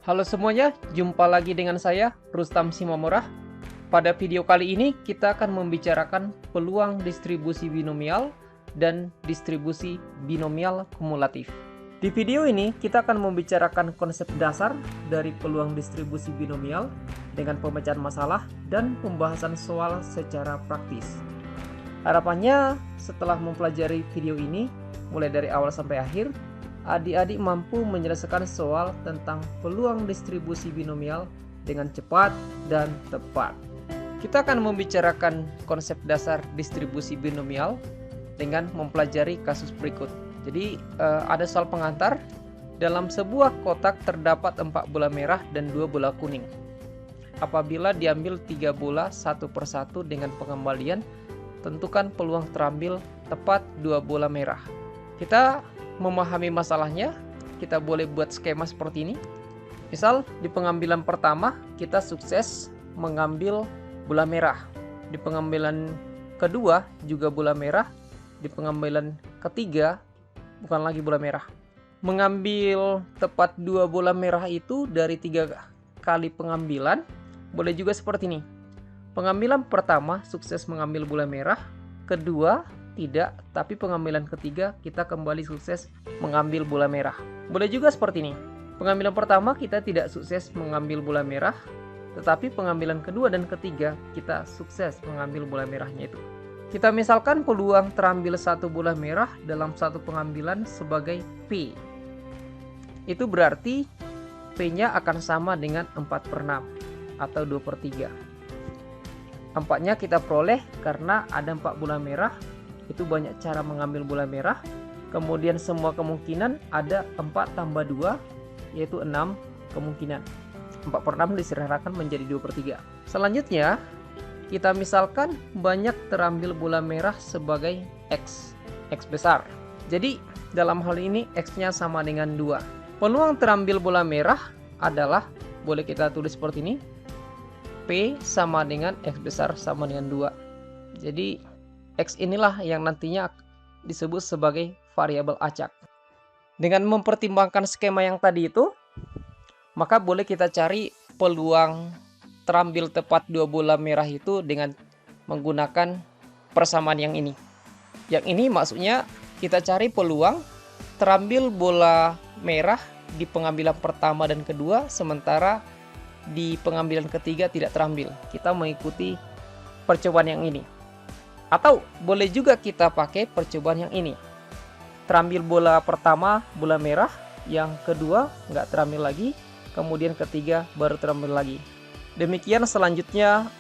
Halo semuanya, jumpa lagi dengan saya, Rustam Simamorah. Pada video kali ini, kita akan membicarakan peluang distribusi binomial dan distribusi binomial kumulatif. Di video ini, kita akan membicarakan konsep dasar dari peluang distribusi binomial dengan pemecahan masalah dan pembahasan soal secara praktis. Harapannya, setelah mempelajari video ini, mulai dari awal sampai akhir, adik-adik mampu menyelesaikan soal tentang peluang distribusi binomial dengan cepat dan tepat. Kita akan membicarakan konsep dasar distribusi binomial dengan mempelajari kasus berikut. Jadi ada soal pengantar. Dalam sebuah kotak terdapat 4 bola merah dan 2 bola kuning. Apabila diambil 3 bola satu persatu dengan pengembalian, tentukan peluang terambil tepat 2 bola merah. Kita memahami masalahnya, kita boleh buat skema seperti ini. Misal di pengambilan pertama kita sukses mengambil bola merah. Di pengambilan kedua juga bola merah. Di pengambilan ketiga bukan lagi bola merah. Mengambil tepat 2 bola merah itu dari 3 kali pengambilan boleh juga seperti ini. Pengambilan pertama sukses mengambil bola merah, kedua tidak, tapi pengambilan ketiga kita kembali sukses mengambil bola merah. Boleh juga seperti ini. Pengambilan pertama kita tidak sukses mengambil bola merah, tetapi pengambilan kedua dan ketiga kita sukses mengambil bola merahnya itu. Kita misalkan peluang terambil 1 bola merah dalam satu pengambilan sebagai P. Itu berarti P-nya akan sama dengan 4/6 atau 2/3. 4-nya kita peroleh karena ada 4 bola merah. Itu banyak cara mengambil bola merah. Kemudian semua kemungkinan ada 4 tambah 2 yaitu 6 kemungkinan. 4/6 disederhanakan menjadi 2/3. Selanjutnya kita misalkan banyak terambil bola merah sebagai X besar. Jadi dalam hal ini X-nya sama dengan 2. Peluang terambil bola merah adalah, boleh kita tulis seperti ini, P sama dengan X besar sama dengan 2. Jadi X inilah yang nantinya disebut sebagai variabel acak. Dengan mempertimbangkan skema yang tadi itu, maka boleh kita cari peluang terambil tepat 2 bola merah itu dengan menggunakan persamaan yang ini. Yang ini maksudnya kita cari peluang terambil bola merah di pengambilan pertama dan kedua, sementara di pengambilan ketiga tidak terambil. Kita mengikuti percobaan yang ini. Atau boleh juga kita pakai percobaan yang ini. Terambil bola pertama bola merah, yang kedua nggak terambil lagi, kemudian ketiga baru terambil lagi. Demikian selanjutnya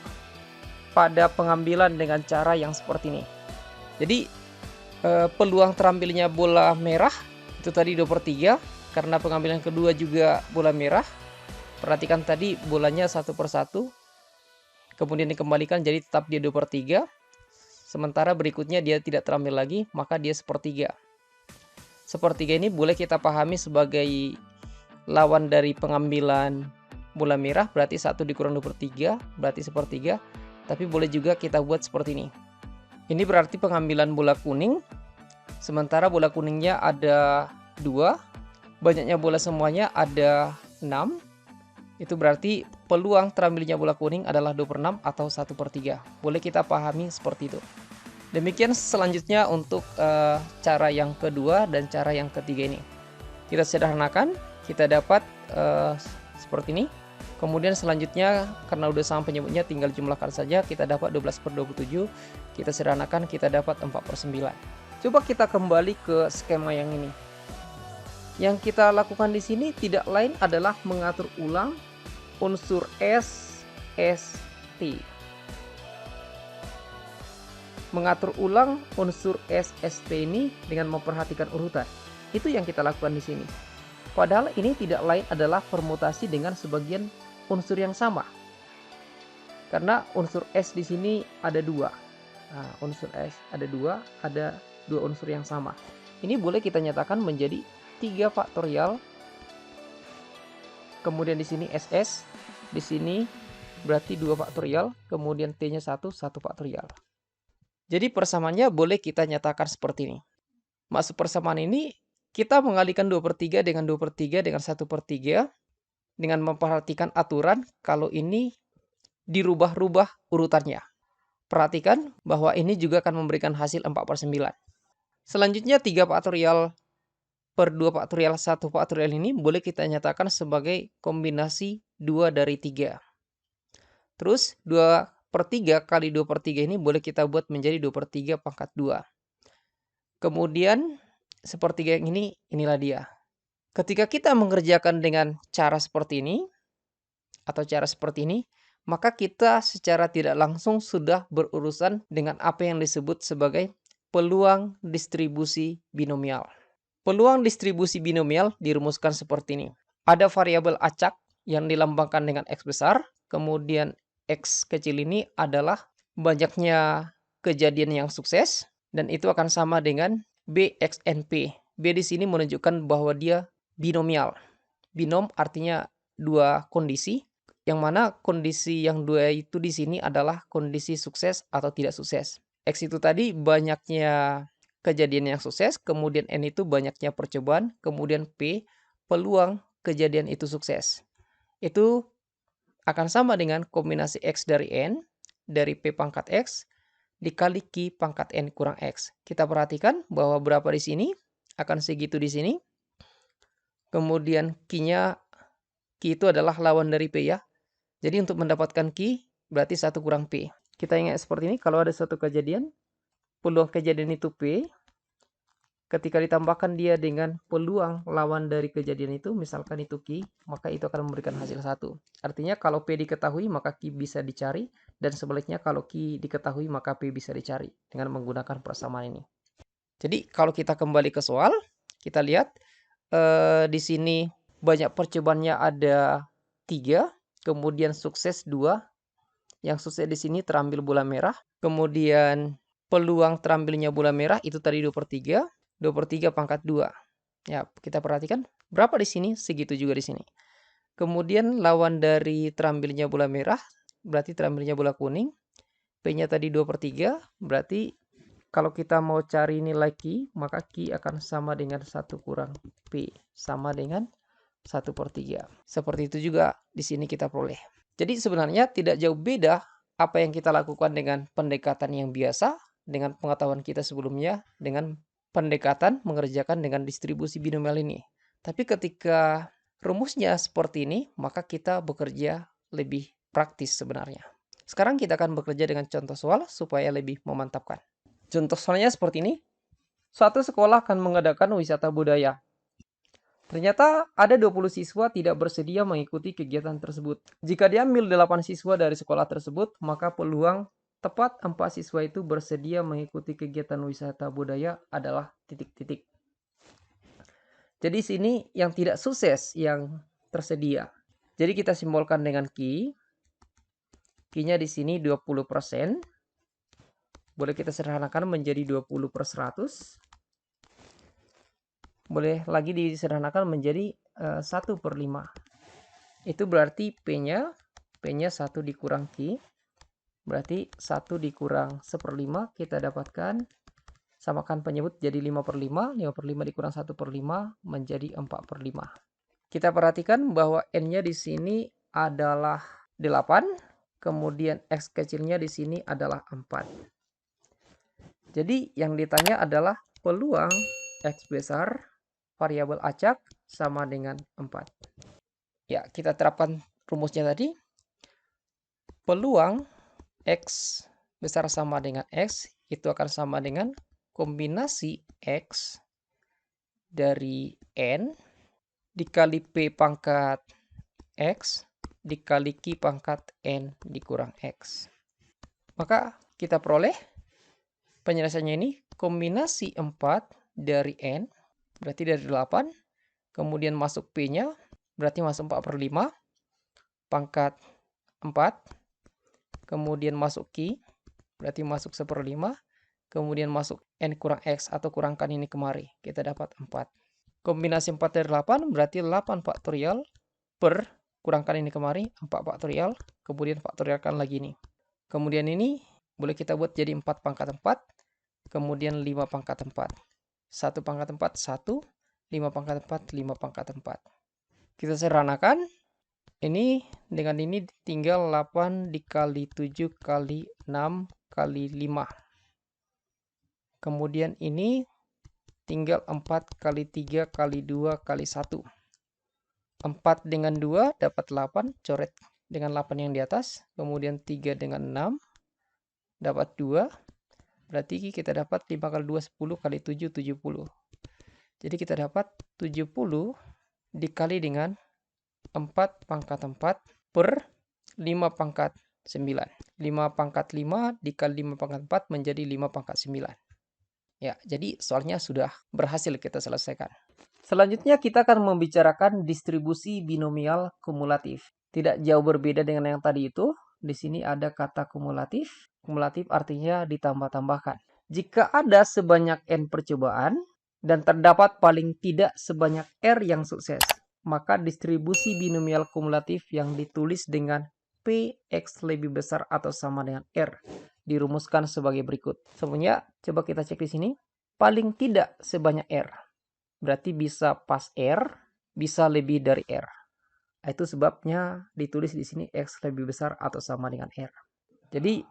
pada pengambilan dengan cara yang seperti ini. Jadi peluang terambilnya bola merah itu tadi 2/3 karena pengambilan kedua juga bola merah. Perhatikan tadi bolanya satu persatu, kemudian dikembalikan jadi tetap dia 2/3. Sementara berikutnya dia tidak terambil lagi, maka dia sepertiga. Sepertiga ini boleh kita pahami sebagai lawan dari pengambilan bola merah, berarti 1 dikurang 2/3, berarti sepertiga. Tapi boleh juga kita buat seperti ini. Ini berarti pengambilan bola kuning, sementara bola kuningnya ada 2, banyaknya bola semuanya ada 6. Itu berarti peluang terambilnya bola kuning adalah 2/6 atau 1/3. Boleh kita pahami seperti itu. Demikian selanjutnya untuk cara yang kedua dan cara yang ketiga ini. Kita sederhanakan, kita dapat seperti ini. Kemudian selanjutnya karena udah sama penyebutnya tinggal jumlahkan saja, kita dapat 12/27. Kita sederhanakan, kita dapat 4/9. Coba kita kembali ke skema yang ini. Yang kita lakukan di sini tidak lain adalah mengatur ulang unsur S, T. Mengatur ulang unsur S, T ini dengan memperhatikan urutan. Itu yang kita lakukan di sini. Padahal ini tidak lain adalah permutasi dengan sebagian unsur yang sama. Karena unsur S di sini ada 2. Nah, unsur S ada 2, ada 2 unsur yang sama. Ini boleh kita nyatakan menjadi 3 faktorial. Kemudian di sini SS, di sini berarti 2 faktorial, kemudian T-nya 1 faktorial. Jadi persamaannya boleh kita nyatakan seperti ini. Maksud persamaan ini, kita mengalihkan 2/3 dengan 2/3 dengan 1/3. dengan memperhatikan aturan kalau ini dirubah-rubah urutannya. Perhatikan bahwa ini juga akan memberikan hasil 4/9. Selanjutnya 3 faktorial per 2 faktorial 1 faktorial ini boleh kita nyatakan sebagai kombinasi 2 dari 3. Terus 2/3 kali 2/3 ini boleh kita buat menjadi 2/3 pangkat 2. Kemudian sepertiga yang ini, inilah dia. Ketika kita mengerjakan dengan cara seperti ini, atau cara seperti ini, maka kita secara tidak langsung sudah berurusan dengan apa yang disebut sebagai peluang distribusi binomial. Peluang distribusi binomial dirumuskan seperti ini. Ada variabel acak yang dilambangkan dengan X besar, kemudian X kecil ini adalah banyaknya kejadian yang sukses, dan itu akan sama dengan BXNP. B di sini menunjukkan bahwa dia binomial. Binom artinya dua kondisi, yang mana kondisi yang dua itu di sini adalah kondisi sukses atau tidak sukses. X itu tadi banyaknya kejadian yang sukses, kemudian N itu banyaknya percobaan, kemudian P peluang kejadian itu sukses. Itu akan sama dengan kombinasi X dari N, dari P pangkat X, dikali Q pangkat N kurang X. Kita perhatikan bahwa berapa di sini, akan segitu di sini. Kemudian Q-nya, Q itu adalah lawan dari P ya. Jadi untuk mendapatkan Q, berarti 1 kurang P. Kita ingat seperti ini, kalau ada suatu kejadian, peluang kejadian itu P, ketika ditambahkan dia dengan peluang lawan dari kejadian itu, misalkan itu Q, maka itu akan memberikan hasil 1. Artinya kalau P diketahui, maka Q bisa dicari, dan sebaliknya kalau Q diketahui, maka P bisa dicari dengan menggunakan persamaan ini. Jadi kalau kita kembali ke soal, kita lihat di sini banyak percobaannya ada 3, kemudian sukses 2. Yang sukses di sini terambil bola merah. Kemudian peluang terambilnya bola merah itu tadi 2/3. 2/3 pangkat 2. Ya, kita perhatikan berapa di sini, segitu juga di sini. Kemudian lawan dari terambilnya bola merah, berarti terambilnya bola kuning. P-nya tadi 2/3, berarti kalau kita mau cari nilai Q, maka Q akan sama dengan 1 kurang P, sama dengan 1/3. Seperti itu juga di sini kita peroleh. Jadi sebenarnya tidak jauh beda apa yang kita lakukan dengan pendekatan yang biasa, dengan pengetahuan kita sebelumnya, dengan pendekatan mengerjakan dengan distribusi binomial ini. Tapi ketika rumusnya seperti ini, maka kita bekerja lebih praktis sebenarnya. Sekarang kita akan bekerja dengan contoh soal supaya lebih memantapkan. Contoh soalnya seperti ini. Suatu sekolah akan mengadakan wisata budaya. Ternyata ada 20 siswa tidak bersedia mengikuti kegiatan tersebut. Jika diambil 8 siswa dari sekolah tersebut, maka peluang tepat 4 siswa itu bersedia mengikuti kegiatan wisata budaya adalah titik-titik. Jadi sini yang tidak sukses yang tersedia. Jadi kita simbolkan dengan Q. Q-nya di sini 20%. Boleh kita sederhanakan menjadi 20/100. Boleh lagi disederhanakan menjadi 1/5. Itu berarti P-nya 1 dikurang Q. Berarti 1 dikurang 1/5 kita dapatkan, samakan penyebut jadi 5/5. 5/5 dikurang 1/5 menjadi 4/5. Kita perhatikan bahwa N-nya di sini adalah 8, kemudian X kecilnya di sini adalah 4. Jadi yang ditanya adalah peluang X besar variabel acak sama dengan 4. Ya, kita terapkan rumusnya tadi. Peluang X besar sama dengan X itu akan sama dengan kombinasi X dari N dikali P pangkat X dikali Q pangkat N dikurang X. Maka kita peroleh penyelesaiannya ini kombinasi 4 dari N, berarti dari 8, kemudian masuk P-nya, berarti masuk 4/5, pangkat 4, kemudian masuk Q, berarti masuk 1/5, kemudian masuk N kurang X atau kurangkan ini kemari, kita dapat 4. Kombinasi 4 dari 8 berarti 8 faktorial per kurangkan ini kemari, 4 faktorial, kemudian faktorialkan lagi ini. Kemudian ini boleh kita buat jadi 4 pangkat 4, kemudian 5 pangkat 4. 1 pangkat 4, 1, 5 pangkat 4, 5 pangkat 4. Kita sederhanakan, Ini dengan ini tinggal 8 dikali 7 kali 6 kali 5. Kemudian ini tinggal 4 kali 3 kali 2 kali 1. 4 dengan 2 dapat 8, coret dengan 8 yang di atas. Kemudian 3 dengan 6 dapat 2. Berarti kita dapat 5 kali 2, 10 kali 7, 70. Jadi kita dapat 70 dikali dengan 4 pangkat 4 per 5 pangkat 9. 5 pangkat 5 dikali 5 pangkat 4 menjadi 5 pangkat 9. Ya, jadi soalnya sudah berhasil kita selesaikan. Selanjutnya kita akan membicarakan distribusi binomial kumulatif. Tidak jauh berbeda dengan yang tadi itu. Di sini ada kata kumulatif. Kumulatif artinya ditambah-tambahkan. Jika ada sebanyak n percobaan dan terdapat paling tidak sebanyak r yang sukses, maka distribusi binomial kumulatif yang ditulis dengan Px lebih besar atau sama dengan R dirumuskan sebagai berikut. Semuanya coba kita cek di sini. Paling tidak sebanyak R. Berarti bisa pas R, bisa lebih dari R. Itu sebabnya ditulis di sini X lebih besar atau sama dengan R. Jadi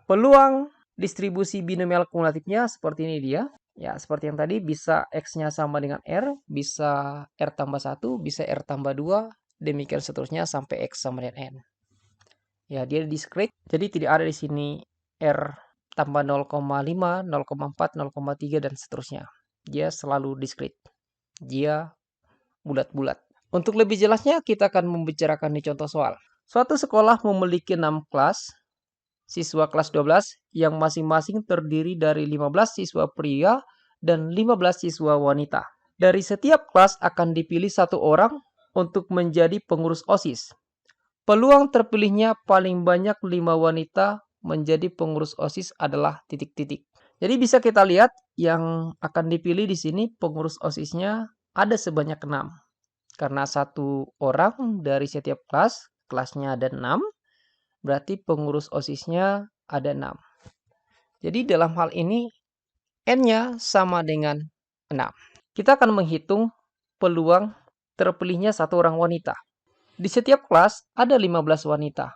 peluang distribusi binomial kumulatifnya seperti ini dia. Ya, seperti yang tadi bisa X-nya sama dengan R, bisa R tambah 1, bisa R tambah 2, demikian seterusnya sampai X sama dengan N. Ya, dia discrete, jadi tidak ada di sini R tambah 0,5, 0,4, 0,3, dan seterusnya. Dia selalu discrete. Dia bulat-bulat. Untuk lebih jelasnya, kita akan membicarakan di contoh soal. Suatu sekolah memiliki 6 kelas, siswa kelas 12, yang masing-masing terdiri dari 15 siswa pria dan 15 siswa wanita. Dari setiap kelas akan dipilih satu orang untuk menjadi pengurus OSIS. Peluang terpilihnya paling banyak 5 wanita menjadi pengurus OSIS adalah titik-titik. Jadi bisa kita lihat yang akan dipilih di sini pengurus OSISnya ada sebanyak 6. Karena satu orang dari setiap kelas, kelasnya ada 6, berarti pengurus OSISnya ada 6. Jadi dalam hal ini N-nya sama dengan 6. Kita akan menghitung peluang terpilihnya satu orang wanita. Di setiap kelas ada 15 wanita.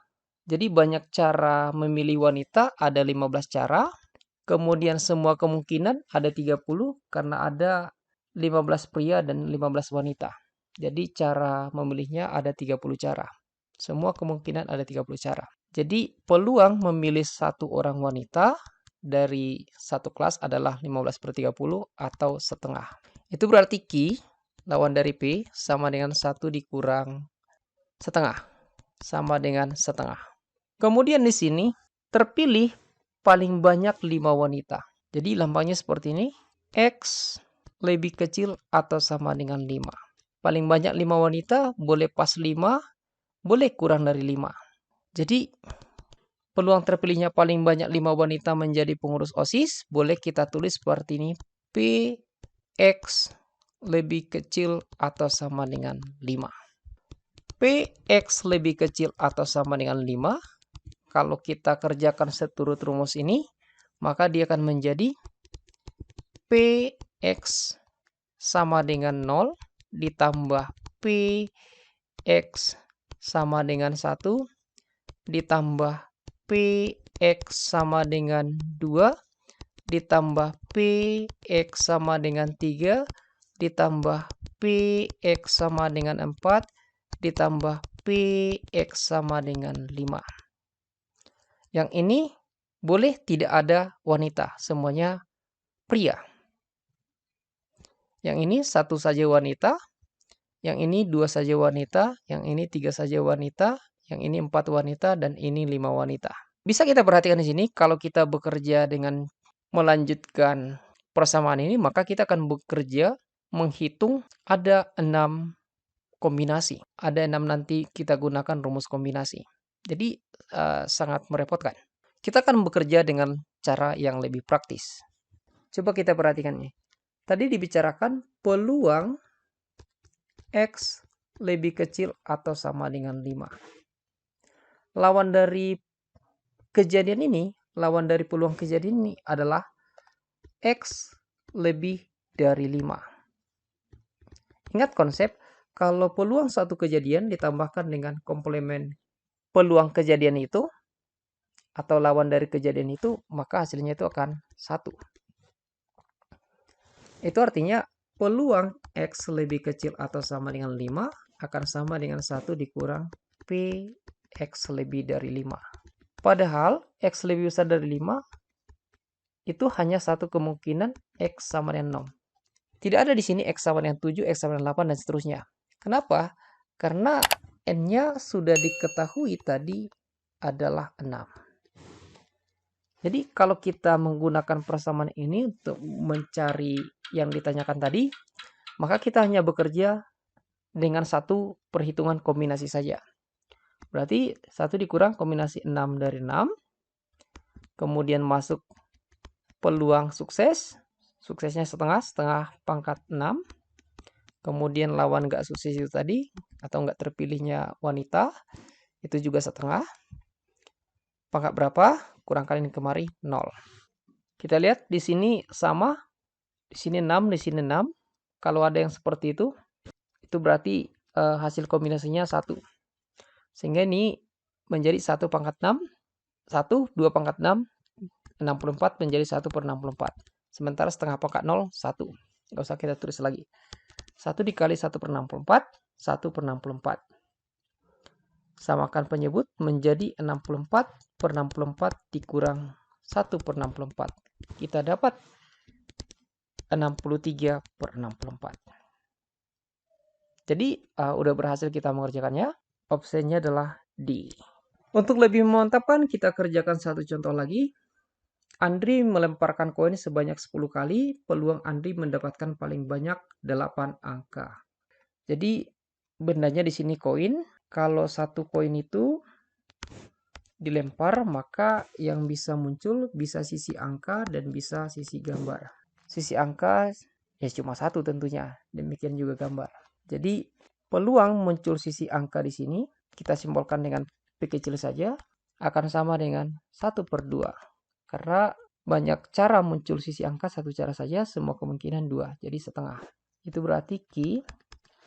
Jadi banyak cara memilih wanita, ada 15 cara. Kemudian semua kemungkinan ada 30 karena ada 15 pria dan 15 wanita. Jadi cara memilihnya ada 30 cara. Semua kemungkinan ada 30 cara. Jadi peluang memilih satu orang wanita dari satu kelas adalah 15/30 atau setengah. Itu berarti Q lawan dari P sama dengan 1 dikurang setengah. Sama dengan setengah. Kemudian di sini terpilih paling banyak 5 wanita. Jadi lambangnya seperti ini. X lebih kecil atau sama dengan 5. Paling banyak 5 wanita, boleh pas 5, boleh kurang dari 5. Jadi peluang terpilihnya paling banyak 5 wanita menjadi pengurus OSIS, boleh kita tulis seperti ini. Px lebih kecil atau sama dengan 5. Px lebih kecil atau sama dengan 5. Kalau kita kerjakan seturut rumus ini, maka dia akan menjadi Px sama dengan 0 ditambah Px sama dengan 1 ditambah Px sama dengan 2 ditambah Px sama dengan 3 ditambah Px sama dengan 4 ditambah Px sama dengan 5. Yang ini boleh tidak ada wanita, semuanya pria. Yang ini 1 saja wanita, yang ini 2 saja wanita, yang ini 3 saja wanita, yang ini 4 wanita, dan ini 5 wanita. Bisa kita perhatikan di sini, kalau kita bekerja dengan melanjutkan persamaan ini, maka kita akan bekerja menghitung ada 6 kombinasi. Ada 6 nanti kita gunakan rumus kombinasi. Jadi sangat merepotkan. Kita akan bekerja dengan cara yang lebih praktis. Coba kita perhatikannya. Tadi dibicarakan peluang X lebih kecil atau sama dengan 5. Lawan dari kejadian ini, lawan dari peluang kejadian ini adalah X lebih dari 5. Ingat konsep, Kalau peluang satu kejadian ditambahkan dengan komplemen peluang kejadian itu, atau lawan dari kejadian itu, maka hasilnya itu akan 1. Itu artinya peluang X lebih kecil atau sama dengan 5 akan sama dengan 1 dikurang P X lebih dari 5. Padahal X lebih besar dari 5 itu hanya satu kemungkinan X sama dengan 0. Tidak ada di sini X sama dengan 7, X sama dengan 8, dan seterusnya. Kenapa? Karena N-nya sudah diketahui tadi adalah 6. Jadi kalau kita menggunakan persamaan ini untuk mencari yang ditanyakan tadi, maka kita hanya bekerja dengan satu perhitungan kombinasi saja. Berarti 1 dikurang kombinasi 6 dari 6, kemudian masuk peluang sukses, suksesnya setengah pangkat 6, kemudian lawan nggak sukses itu tadi, atau nggak terpilihnya wanita, itu juga setengah. Pangkat berapa? Kurangkan ini kemari, 0. Kita lihat di sini sama, di sini 6, di sini 6. Kalau ada yang seperti itu berarti hasil kombinasinya 1. Sehingga ini menjadi 1 pangkat 6, 1, 2 pangkat 6, 64 menjadi 1/64. Sementara setengah pangkat 0, 1. Nggak usah kita tulis lagi. 1 dikali 1/64, 1/64. Samakan penyebut menjadi 64/64 dikurang 1/64. Kita dapat 63/64. Jadi udah berhasil kita mengerjakannya. Opsinya adalah D. Untuk lebih memantapkan, kita kerjakan satu contoh lagi. Andri melemparkan koin sebanyak 10 kali. Peluang Andri mendapatkan paling banyak 8 angka. Jadi bendanya di sini koin. Kalau satu koin itu dilempar, maka yang bisa muncul bisa sisi angka dan bisa sisi gambar. Sisi angka ya cuma satu tentunya, demikian juga gambar. Jadi peluang muncul sisi angka di sini kita simbolkan dengan P kecil saja, akan sama dengan 1/2. Karena banyak cara muncul sisi angka, satu cara saja, semua kemungkinan 2, jadi setengah. Itu berarti Q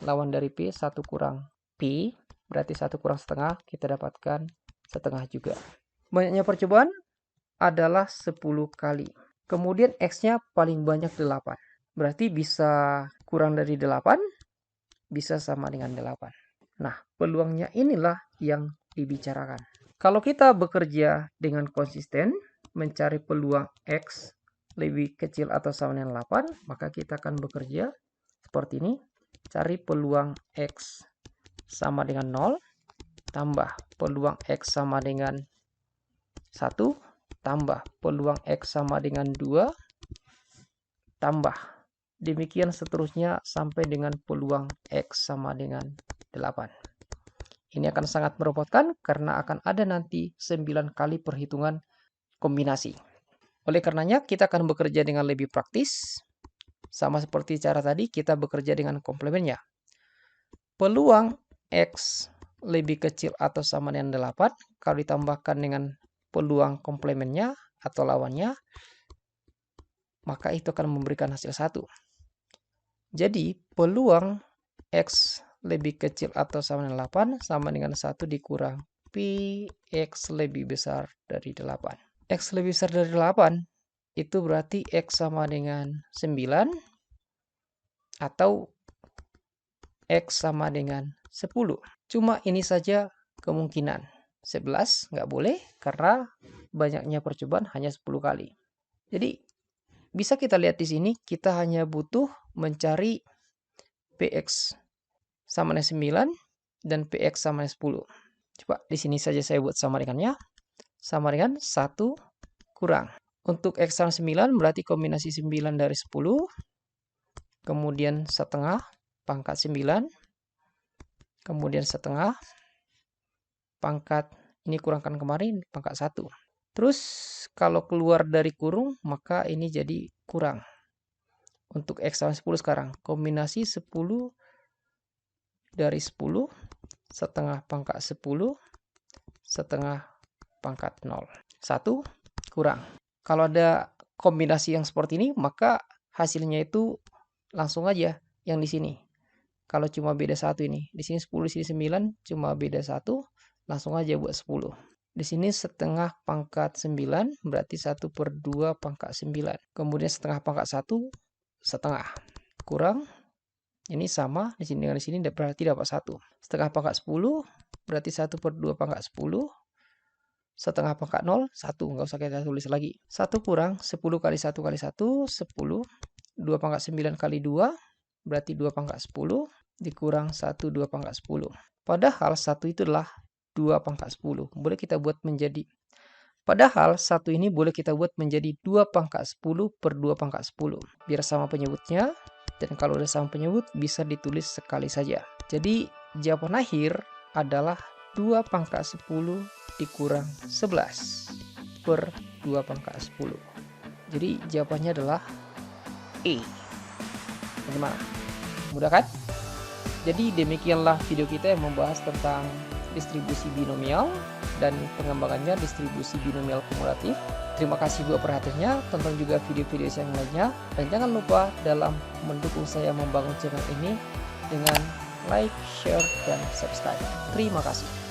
lawan dari P, 1 kurang P, berarti 1 kurang setengah, kita dapatkan setengah juga. Banyaknya percobaan adalah 10 kali. Kemudian X-nya paling banyak 8. Berarti bisa kurang dari 8, bisa sama dengan 8. Nah, peluangnya inilah yang dibicarakan. Kalau kita bekerja dengan konsisten, mencari peluang X lebih kecil atau sama dengan 8, maka kita akan bekerja seperti ini. Cari peluang X sama dengan 0, tambah peluang X sama dengan 1, tambah peluang X sama dengan 2, tambah. Demikian seterusnya sampai dengan peluang X sama dengan 8. Ini akan sangat merepotkan karena akan ada nanti 9 kali perhitungan kombinasi. Oleh karenanya kita akan bekerja dengan lebih praktis. Sama seperti cara tadi, kita bekerja dengan komplemennya. Peluang X lebih kecil atau sama dengan 8, kalau ditambahkan dengan peluang komplemennya atau lawannya, maka itu akan memberikan hasil 1. Jadi peluang X lebih kecil atau sama dengan 8 sama dengan 1 dikurang P X lebih besar dari 8. X lebih besar dari 8 itu berarti X sama dengan 9 atau X sama dengan 10. Cuma ini saja kemungkinan. 11 nggak boleh karena banyaknya percobaan hanya 10 kali. Jadi bisa kita lihat di sini kita hanya butuh mencari PX sama dengan 9 dan PX sama dengan 10. Coba di sini saja saya buat sama dengannya. Sama dengan 1 kurang. Untuk X sama 9 berarti kombinasi 9 dari 10. Kemudian setengah pangkat 9. Kemudian setengah pangkat, ini kurangkan kemarin, pangkat 1. Terus kalau keluar dari kurung maka ini jadi kurang. Untuk X sama 10 sekarang. Kombinasi 10 dari 10. Setengah pangkat 10. Setengah pangkat 0. 1 kurang. Kalau ada kombinasi yang seperti ini, maka hasilnya itu langsung aja yang di sini. Kalau cuma beda 1 ini. Di sini 10, di sini 9, cuma beda 1. Langsung aja buat 10. Di sini setengah pangkat 9, berarti 1/2 pangkat 9. Kemudian setengah pangkat 1, setengah. Kurang, ini sama, di sini dengan di sini berarti dapat 1. Setengah pangkat 10, berarti 1/2 pangkat 10. Setengah pangkat 0, 1. Nggak usah kita tulis lagi. 1 kurang 10 kali 1 kali 1, 10. 2 pangkat 9 kali 2, berarti 2 pangkat 10. Dikurang 1, 2 pangkat 10. Padahal 1 itu adalah 2 pangkat 10. Boleh kita buat menjadi, padahal 1 ini boleh kita buat menjadi 2 pangkat 10 per 2 pangkat 10. Biar sama penyebutnya, dan kalau udah sama penyebut bisa ditulis sekali saja. Jadi jawaban akhir adalah 2 pangkat 10 dikurang 11 per 2 pangkat 10. Jadi jawabannya adalah E. Bagaimana? Mudah kan? Jadi demikianlah video kita yang membahas tentang distribusi binomial dan pengembangannya distribusi binomial kumulatif. Terima kasih buat perhatiannya, tonton juga video-video yang lainnya, dan jangan lupa dalam mendukung saya membangun channel ini dengan like, share, dan subscribe. Terima kasih.